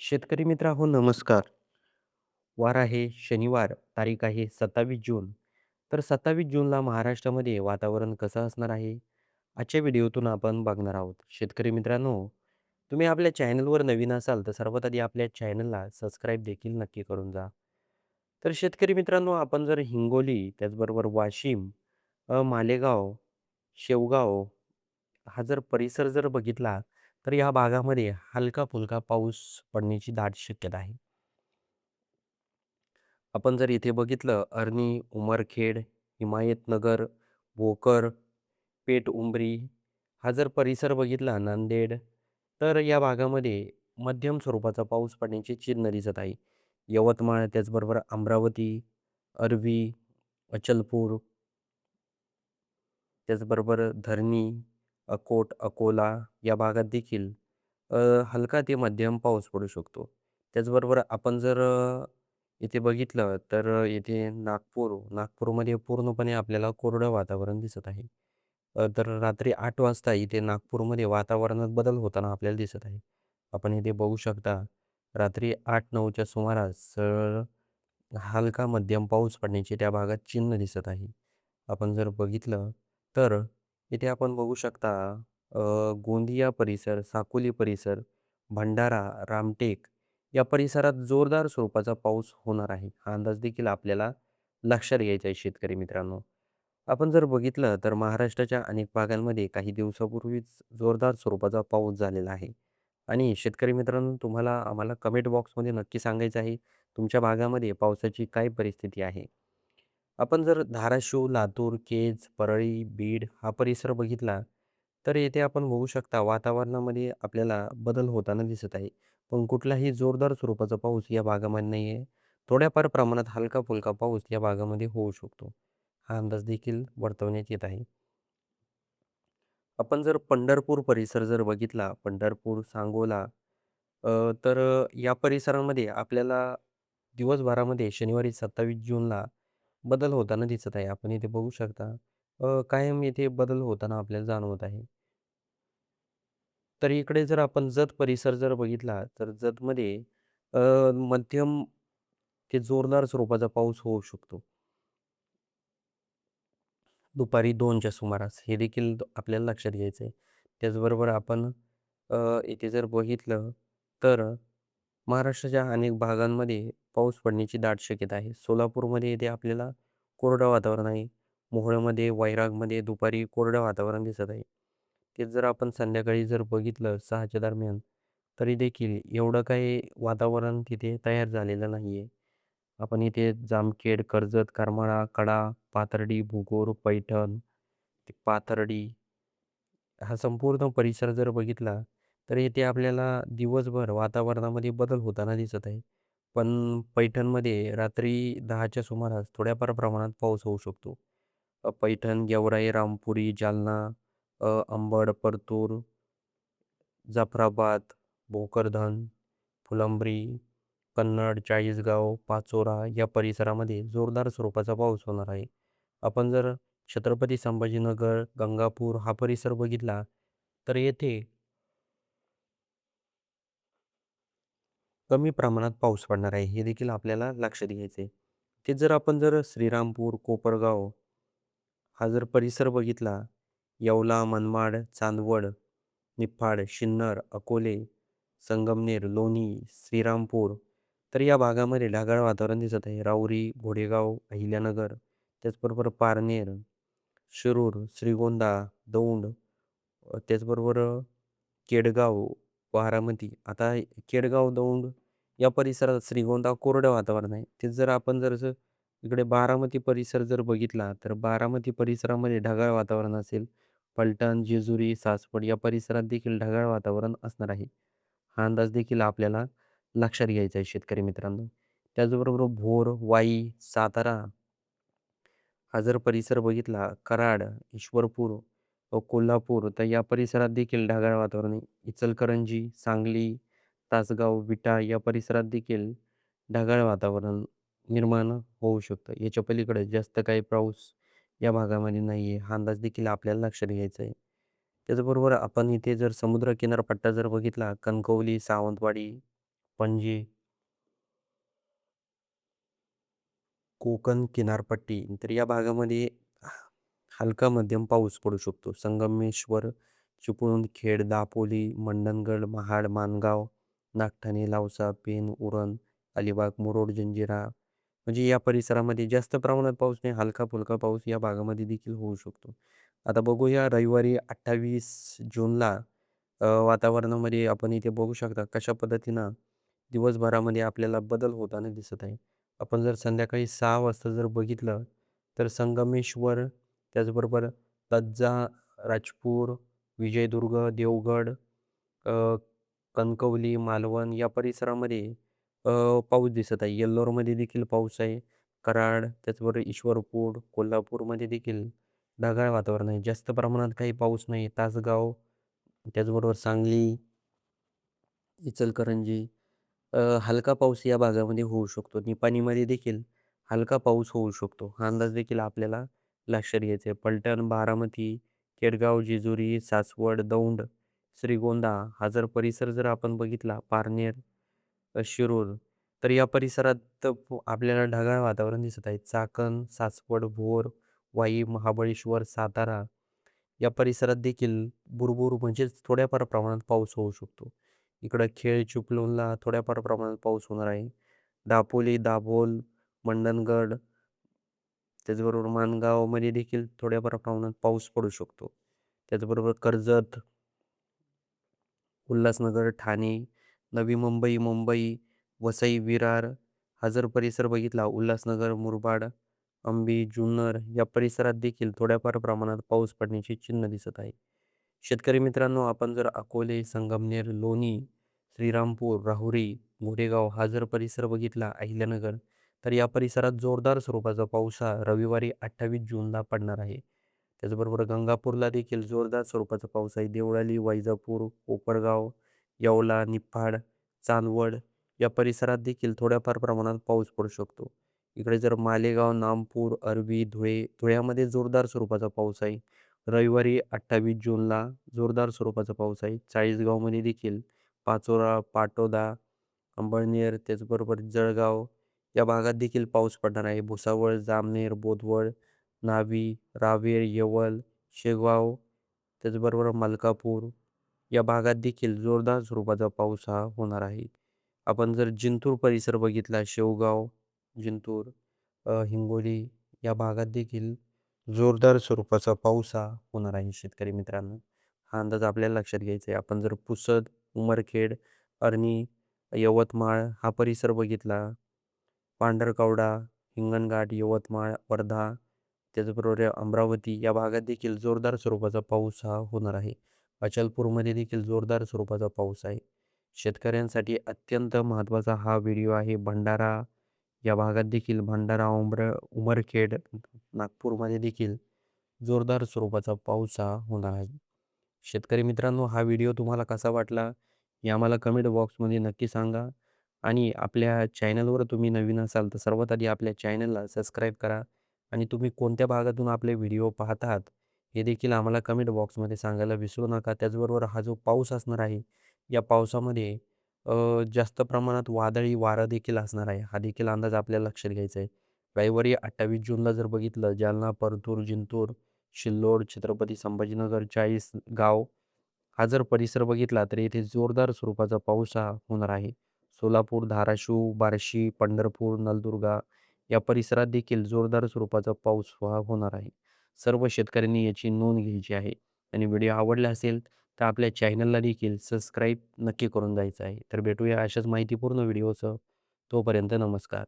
शेतकरी मित्र नमस्कार. वार आहे शनिवार, तारीख आहे 27 जून. तर 27 जूनला महाराष्ट्रामध्ये वातावरण कसं असणार आहे? आजच्या व्हिडिओतून आपण बघणार आहोत. शेतकरी मित्रांनो, तुम्ही आपल्या चॅनलवर नवीन असाल तर सर्वात आधी आपल्या चॅनलला सबस्क्राईब देखील नक्की करून जा. तर शेतकरी मित्रांनो, आपण जर हिंगोली, त्याचबरोबर वाशिम, मालेगाव, शेवगाव हा जर परिसर जर बघितला, तर या भागामध्ये हलका-फुलका पाऊस पडण्याची दाट शक्यता आहे. आपण जर इथे बघितलं अरणी, उमरखेड, हिमायतनगर, भोकर, पेठ-उंबरी हा जर परिसर बघितला नांदेड, तर या भागामध्ये मध्यम स्वरूपाचा पाऊस पडण्याची चिन्ह दिसत आहे. यवतमाळ, त्याचबरोबर अमरावती, अरवी, अचलपूर, त्याचबरोबर धरणी, अकोट, अकोला या भागात देखील अ, हलका ते मध्यम पाऊस पडू शकतो. त्याचबरोबर आपण जर इथे बघितलं तर इथे नागपूरमध्ये पूर्णपणे आपल्याला कोरडं वातावरण दिसत आहे. तर रात्री 8 वाजता इथे नागपूरमध्ये वातावरणात बदल होताना आपल्याला दिसत आहे. आपण इथे बघू शकता रात्री 8-9च्या सुमारास हलका मध्यम पाऊस पडण्याचे त्या भागात चिन्ह दिसत आहे. आपण जर बघितलं तर इथे आपण बघू शकता अ, गोंदिया परिसर, साकोली परिसर, भंडारा, रामटेक या परिसरात जोरदार स्वरूपाचा पाऊस होणार आहे. हा अंदाज देखील आपल्याला लक्षात घ्यायचा आहे शेतकरी मित्रांनो. आपण जर बघितलं तर महाराष्ट्राच्या अनेक भागांमध्ये काही दिवसापूर्वीच जोरदार स्वरूपाचा पाऊस झालेला आहे. आणि शेतकरी मित्रांनो, तुम्हाला आम्हाला कमेंट बॉक्समध्ये नक्की सांगायचं आहे, तुमच्या भागामध्ये पावसाची काय परिस्थिती आहे? आपण जर धाराशिव, लातूर, केज, परळी, बीड हा परिसर बघितला, तर येथे आपण बघू शकता वातावरणामध्ये आपल्याला बदल होताना दिसत आहे. पण कुठलाही जोरदार स्वरूपाचा पाऊस या भागामध्ये नाही आहे. थोड्याफार प्रमाणात हलका-फुलका पाऊस या भागामध्ये होऊ शकतो. हा अंदाज देखील वर्तवण्यात येत आहे. आपण जर पंढरपूर परिसर जर बघितला, पंढरपूर, सांगोला अ, तर या परिसरामध्ये आपल्याला दिवसभरामध्ये शनिवारी 27 जूनला बदल होताना दिसत आहे. आपण इथे बघू शकता कायम इथे बदल होताना आपल्याला जाणवत आहे. तर इकडे जर आपण जत परिसर जर बघितला, तर जतमध्ये अ, मध्यम ते जोरदार स्वरूपाचा पाऊस होऊ शकतो. दुपारी 2च्या सुमारास हे देखील आपल्याला लक्षात घ्यायचं आहे. त्याचबरोबर आपण इथे जर बघितलं तर महाराष्ट्राच्या अनेक भागांमध्ये पाऊस पडण्याची दाट शक्यता आहे. सोलापूरमध्ये इथे आपल्याला कोरडं वातावरण आहे. मोहोळमध्ये, वैरागमध्ये दुपारी कोरडं वातावरण दिसत आहे. तेच जर आपण संध्याकाळी जर बघितलं 6च्या दरम्यान, तरी देखील एवढं काही वातावरण तिथे तयार झालेलं नाही आहे. आपण इथे जामखेड, कर्जत, करमाळा, कडा, पाथर्डी, भुगोर, पैठण, ते पाथर्डी हा संपूर्ण परिसर जर बघितला, तर इथे आपल्याला दिवसभर वातावरणामध्ये बदल होताना दिसत आहे. पण पैठणमध्ये रात्री 10च्या सुमारास थोड्याफार प्रमाणात पाऊस होऊ शकतो. पैठण, गेवराई, रामपुरी, जालना, अंबड, परतूर, जाफराबाद, भोकरदन, फुलंब्री, कन्नड, चाळीसगाव, पाचोरा या परिसरामध्ये जोरदार स्वरूपाचा पाऊस होणार आहे. आपण जर छत्रपती संभाजीनगर, गंगापूर हा परिसर बघितला, तर येथे कमी प्रमाणात पाऊस पडणार आहे. हे देखील आपल्याला लक्षात घ्यायचं आहे. तेच जर आपण जर श्रीरामपूर, कोपरगाव हा जर परिसर बघितला, येवला, मनमाड, चांदवड, निफाड, सिन्नर, अकोले, संगमनेर, लोणी, श्रीरामपूर तर या भागामध्ये ढगाळ वातावरण दिसत आहे. राहुरी, घोडेगाव, अहिल्यानगर, त्याचबरोबर पारनेर, शिरूर, श्रीगोंदा, दौंड त्याचबरोबर केडगाव, बारामती. आता केडगाव, दौंड या परिसरात श्रीगोंदा कोरडं वातावरण आहे. तेच जर आपण जर असं इकडे बारामती परिसर जर बघितला, तर बारामती परिसरामध्ये ढगाळ वातावरण असेल. फलटण, जेजुरी, सासवड या परिसरात देखील ढगाळ वातावरण असणार आहे. हा अंदाज देखील आपल्याला लक्षात घ्यायचा आहे शेतकरी मित्रांनो. त्याचबरोबर भोर, वाई, सातारा हा जर परिसर बघितला, कराड, ईश्वरपूर, कोल्हापूर तर या परिसरात देखील ढगाळ वातावरण आहे. इचलकरंजी, सांगली, तासगाव, विटा या परिसरात देखील ढगाळ वातावरण निर्माण होऊ शकतं. याच्या पलीकडे जास्त काही पाऊस या भागामध्ये नाही आहे. हा अंदाज देखील आपल्याला लक्षात घ्यायचा आहे. त्याचबरोबर आपण इथे जर समुद्र किनारपट्टा जर बघितला, कणकवली, सावंतवाडी पणजी, कोकण किनारपट्टी तर या भागामध्ये हलका मध्यम पाऊस पडू शकतो. संगमेश्वर, चिपळूण, खेड, दापोली, मंडणगड, महाड, माणगाव, नागठाणे, lausa, पेण, उरण, अलिबाग, मुरुड, जंजिरा म्हणजे या परिसरामध्ये जास्त प्रमाणात पाऊस नाही, हलका-फुलका पाऊस या भागामध्ये देखील होऊ शकतो. आता बघूया रविवारी 28 जूनला वातावरणामध्ये आपण इथे बघू शकता कशा पद्धतीनं दिवसभरामध्ये आपल्याला बदल होताना दिसत आहे. आपण जर संध्याकाळी 6 वाजता जर बघितलं, तर संगमेश्वर, त्याचबरोबर तज्जा, राजपूर, विजयदुर्ग, देवगड, अ, कणकवली, मालवण या परिसरामध्ये अ, पाऊस दिसत आहे. येल्लोरमध्ये देखील पाऊस आहे. कराड, त्याचबरोबर ईश्वरपूर, कोल्हापूरमध्ये देखील ढगाळ वातावरण आहे. जास्त प्रमाणात काही पाऊस नाही. तासगाव, त्याचबरोबर सांगली, इचलकरंजी हलका पाऊस या भागामध्ये होऊ शकतो. निपाणीमध्ये देखील हलका पाऊस होऊ शकतो. हा अंदाज देखील आपल्याला लक्षात घ्यायचा आहे. पलटण, बारामती, केडगाव, जेजुरी, सासवड, दौंड, श्रीगोंदा हा जर परिसर जर आपण बघितला, पारनेर, शिरूर, तर या परिसरात आपल्याला ढगाळ वातावरण दिसत आहे. चाकण, सासवड, भोर, वाई, महाबळेश्वर, सातारा या परिसरात देखील भुरभुर म्हणजेच थोड्याफार प्रमाणात पाऊस होऊ शकतो. इकडं खेड, चिपळूणला थोड्याफार प्रमाणात पाऊस होणार आहे. दापोली, दाभोळ, मंडणगड, त्याचबरोबर माणगावमध्ये देखील थोड्याफार प्रमाणात पाऊस पडू शकतो. त्याचबरोबर कर्जत, उल्हासनगर, ठाणे, नवी मुंबई, मुंबई, वसई, विरार हा जर परिसर बघितला उल्हासनगर, मुरबाड, अंबी, जुन्नर या परिसरात देखील थोड्याफार प्रमाणात पाऊस पडण्याची चिन्ह दिसत आहे. शेतकरी मित्रांनो, आपण जर अकोले, संगमनेर, लोणी, श्रीरामपूर, राहुरी, गोरेगाव हा जर परिसर बघितला, अहिल्यानगर, तर या परिसरात जोरदार स्वरूपाचा पाऊस हा रविवारी 28 जूनला पडणार आहे. त्याचबरोबर गंगापूरला देखील जोरदार स्वरूपाचा पाऊस आहे. देवळाली, वैजापूर, कोपरगाव, येवला, निफाड, चांदवड या परिसरात देखील थोड्याफार प्रमाणात पाऊस पडू शकतो. इकडे जर मालेगाव, नामपूर, अरबी, धुळ्यामध्ये जोरदार स्वरूपाचा पाऊस आहे. रविवारी 28 जूनला जोरदार स्वरूपाचा पाऊस आहे. चाळीसगावमध्ये देखील पाचोरा, पाटोदा, अंबळनेर, त्याचबरोबर जळगाव या भागात देखील पाऊस पडणार आहे. भुसावळ, जामनेर, बोदवड, न्हावी, रावेर, येवल, शेगाव, त्याचबरोबर मलकापूर या भागात देखील जोरदार स्वरूपाचा पाऊस हा होणार आहे. आपण जर जिंतूर परिसर बघितला, शेवगाव, जिंतूर, हिंगोली या भागात देखील जोरदार स्वरूपाचा पाऊस हा होणार आहे शेतकरी मित्रांनो. हा अंदाज आपल्याला लक्षात घ्यायचा आहे. आपण जर पुसद, उमरखेड, अरणी, यवतमाळ हा परिसर बघितला, पांढरकवडा, हिंगणघाट, यवतमाळ, वर्धा, त्याचबरोबर अमरावती या भागात देखील जोरदार स्वरूपाचा पाऊस हा होणार आहे. अचलपूरमध्ये देखील जोरदार स्वरूपाचा पाऊस आहे. शेतकऱ्यांसाठी अत्यंत महत्त्वाचा हा व्हिडिओ आहे. भंडारा या भागात देखील भंडारा, उमरखेड, नागपूरमध्ये देखील जोरदार स्वरूपाचा पाऊस हा होणार आहे. शेतकरी मित्रांनो, हा व्हिडिओ तुम्हाला कसा वाटला हे आम्हाला कमेंट बॉक्समध्ये नक्की सांगा. आणि आपल्या चॅनलवर तुम्ही नवीन असाल तर सर्वात आधी आपल्या चॅनलला सबस्क्राईब करा. आणि तुम्ही कोणत्या भागातून आपले व्हिडिओ पाहत आहात हे देखील आम्हाला कमेंट बॉक्समध्ये सांगायला विसरू नका. त्याचबरोबर हा जो पाऊस असणार आहे, या पावसामध्ये जास्त प्रमाणात वादळी वारं देखील असणार आहे. हा देखील अंदाज आपल्याला लक्षात घ्यायचा आहे. रविवारी 28 जूनला जर बघितलं, जालना, परतूर, जिंतूर, सिल्लोड, छत्रपती संभाजीनगर, चाळीसगाव हा जर परिसर बघितला तर येथे जोरदार स्वरूपाचा पाऊस हा होणार आहे. सोलापूर, धाराशिव, बार्शी, पंढरपूर, नलदुर्गा या परिसरात देखील जोरदार स्वरूपाचा पाऊस हा होणार आहे. सर्व शेतकऱ्यांनी याची नोंद घ्यायची आहे. आणि व्हिडिओ आवडला असेल तर आपल्या चॅनलला देखील सबस्क्राईब नक्की करून जायचं आहे. तर भेटूया अशाच माहितीपूर्ण व्हिडिओसह. तोपर्यंत नमस्कार.